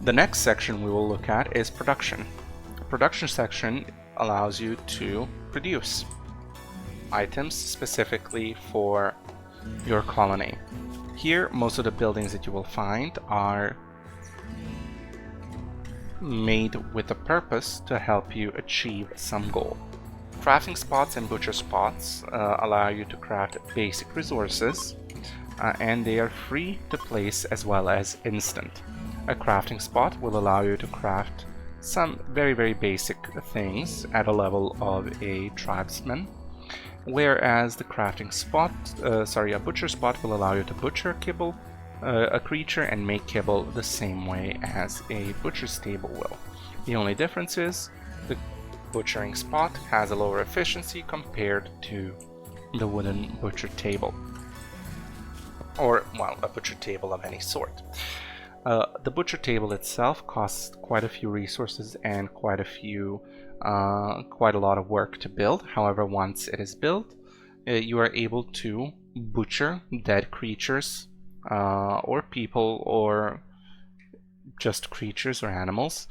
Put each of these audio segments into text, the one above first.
The next section we will look at is production. The production section allows you to produce items specifically for your colony. Here, most of the buildings that you will find are made with a purpose to help you achieve some goal. Crafting spots and butcher spots allow you to craft basic resources, and they are free to place as well as instant. A crafting spot will allow you to craft some very basic things at a level of a tribesman, whereas the crafting spot, a butcher spot will allow you to butcher kibble a creature and make kibble the same way as a butcher's table will. The only difference is the butchering spot has a lower efficiency compared to the wooden butcher table, or well, a butcher table of any sort. The butcher table itself costs quite a few resources and quite a lot of work to build. However, once it is built, you are able to butcher dead creatures or people or just creatures or animals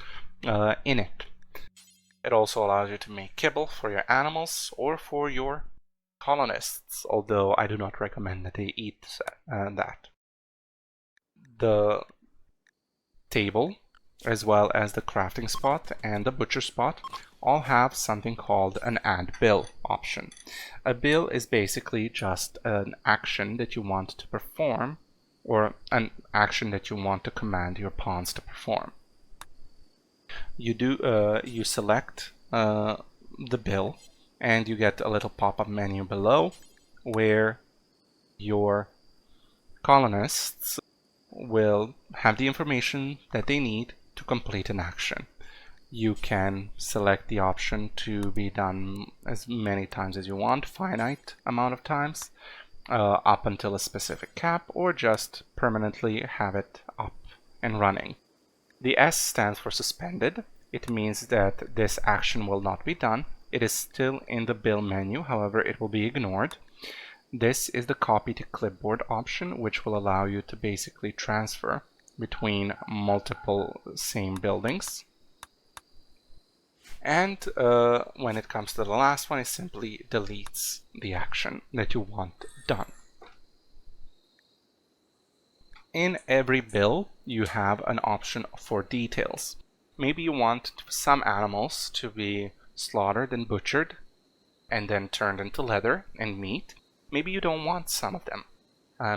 in it. It also allows you to make kibble for your animals or for your colonists, although I do not recommend that they eat that. The table, as well as the crafting spot and the butcher spot, all have something called an add bill option. A bill is basically just an action that you want to perform, or an action that you want to command your pawns to perform. You select the bill, and you get a little pop-up menu below where your colonists will have the information that they need to complete an action. You can select the option to be done as many times as you want, finite amount of times, up until a specific cap, or just permanently have it up and running. The S stands for suspended. It means that this action will not be done. It is still in the bill menu, however, it will be ignored. This is the copy to clipboard option, which will allow you to basically transfer between multiple same buildings. And when it comes to the last one, it simply deletes the action that you want done. In every bill, you have an option for details. Maybe you want some animals to be slaughtered and butchered and then turned into leather and meat. Maybe you don't want some of them.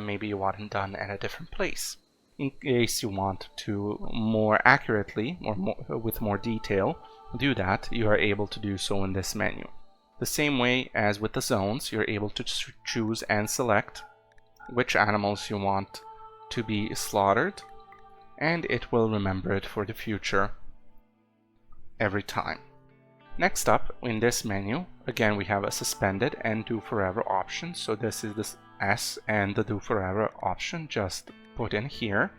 Maybe you want them done at a different place. In case you want to more accurately or with more detail do that, you are able to do so in this menu. The same way as with the zones, you're able to choose and select which animals you want to be slaughtered, and it will remember it for the future every time. Next up in this menu, again, we have a suspended and do forever option. So this is the S and the do forever option just put in here.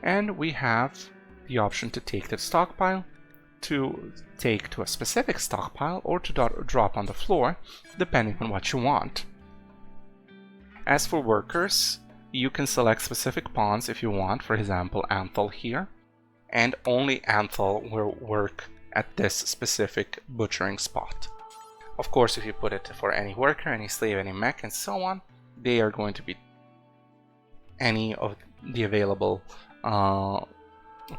And we have the option to take to the stockpile, to take to a specific stockpile, or to drop on the floor, depending on what you want. As for workers, you can select specific pawns if you want, for example, Anthel here, and only Anthel will work at this specific butchering spot. Of course, if you put it for any worker, any slave, any mech, and so on, they are going to be any of the available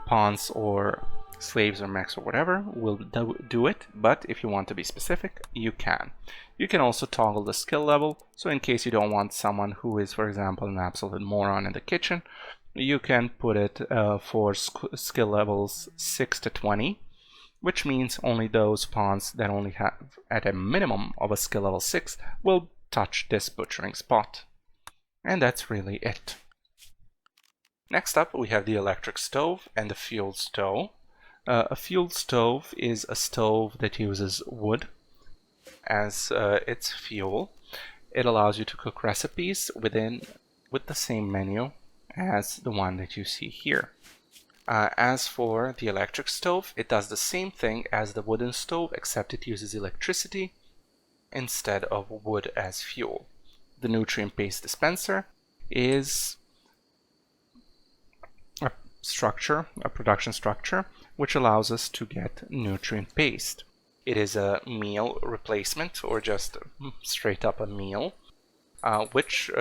pawns or slaves or mechs or whatever will do it, but if you want to be specific, you can. You can also toggle the skill level, so in case you don't want someone who is, for example, an absolute moron in the kitchen, you can put it for skill levels 6 to 20, which means only those pawns that only have at a minimum of a skill level 6 will touch this butchering spot. And that's really it. Next up, we have the electric stove and the fuel stove. A fuel stove is a stove that uses wood as its fuel. It allows you to cook recipes with the same menu as the one that you see here. As for the electric stove, it does the same thing as the wooden stove, except it uses electricity instead of wood as fuel. The nutrient-based dispenser is structure, a production structure, which allows us to get nutrient paste. It is a meal replacement, or just straight up a meal, which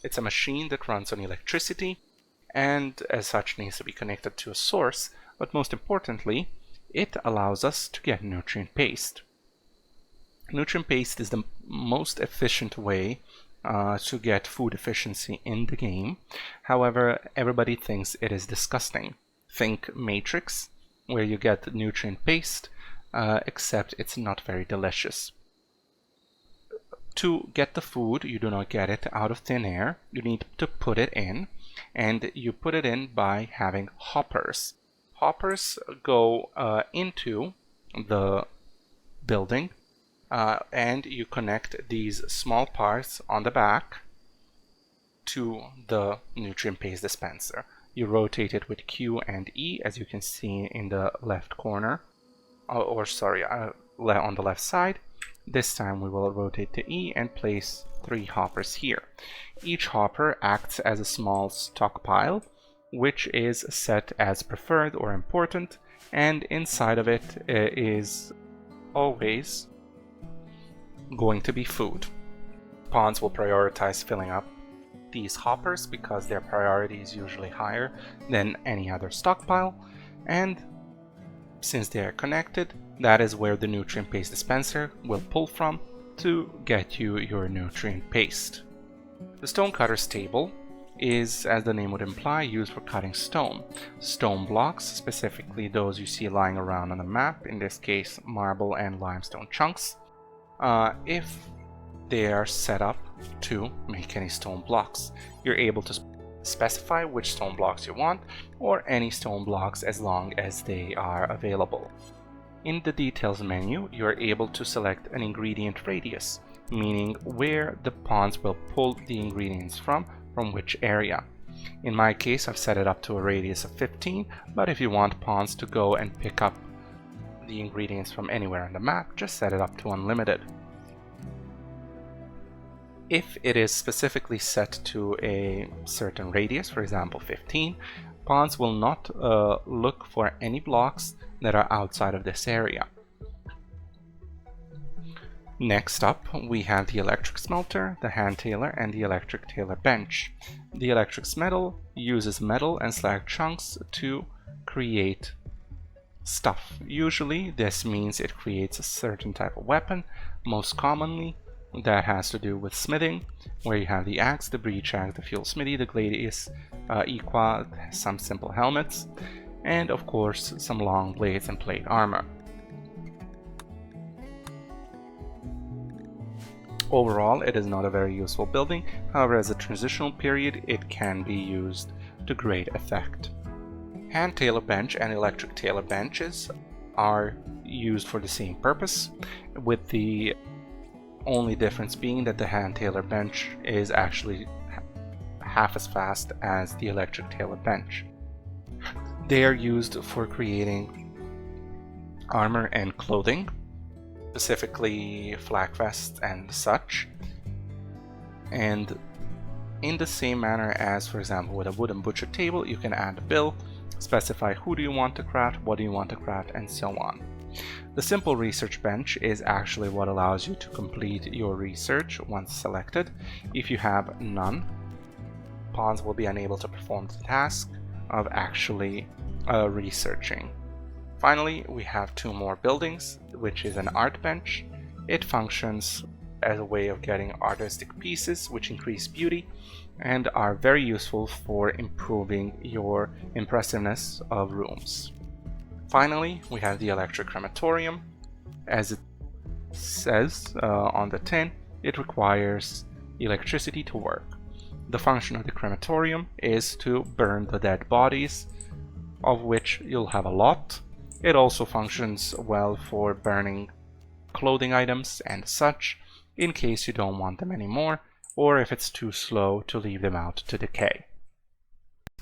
it's a machine that runs on electricity and as such needs to be connected to a source, but most importantly, it allows us to get nutrient paste. Nutrient paste is the most efficient way to get food efficiency in the game. However, everybody thinks it is disgusting. Think Matrix, where you get nutrient paste, except it's not very delicious. To get the food, you do not get it out of thin air. You need to put it in, and you put it in by having hoppers. Hoppers go into the building, and you connect these small parts on the back to the nutrient paste dispenser. You rotate it with Q and E, as you can see in the left corner, on the left side. This time we will rotate to E and place 3 hoppers here. Each hopper acts as a small stockpile, which is set as preferred or important, and inside of it is always going to be food. Pawns will prioritize filling up these hoppers because their priority is usually higher than any other stockpile, and since they are connected, that is where the nutrient paste dispenser will pull from to get you your nutrient paste. The Stonecutter's table is, as the name would imply, used for cutting stone. Stone blocks, specifically those you see lying around on the map, in this case marble and limestone chunks, if they are set up to make any stone blocks. You're able to specify which stone blocks you want, or any stone blocks as long as they are available. In the details menu, you are able to select an ingredient radius, meaning where the pawns will pull the ingredients from which area. In my case, I've set it up to a radius of 15, but if you want pawns to go and pick up the ingredients from anywhere on the map, just set it up to unlimited. If it is specifically set to a certain radius, for example 15, pawns will not look for any blocks that are outside of this area. Next up, we have the electric smelter, the hand tailor, and the electric tailor bench. The electric smelter uses metal and slag chunks to create stuff. Usually this means it creates a certain type of weapon. Most commonly that has to do with smithing, where you have the axe, the breach axe, the fuel smithy, the gladius equa, some simple helmets, and of course some long blades and plate armor. Overall, it is not a very useful building. However, as a transitional period, it can be used to great effect. Hand tailor bench and electric tailor benches are used for the same purpose, with the only difference being that the hand tailor bench is actually half as fast as the electric tailor bench. They are used for creating armor and clothing, specifically flak vests and such, and in the same manner as, for example, with a wooden butcher table, you can add a bill, specify who do you want to craft, what do you want to craft, and so on. The simple research bench is actually what allows you to complete your research once selected. If you have none, pawns will be unable to perform the task of actually researching. Finally, we have 2 more buildings, which is an art bench. It functions as a way of getting artistic pieces which increase beauty and are very useful for improving your impressiveness of rooms. Finally, we have the electric crematorium. As it says on the tin, it requires electricity to work. The function of the crematorium is to burn the dead bodies, of which you'll have a lot. It also functions well for burning clothing items and such, in case you don't want them anymore, or if it's too slow to leave them out to decay.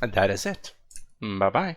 And that is it. Bye bye.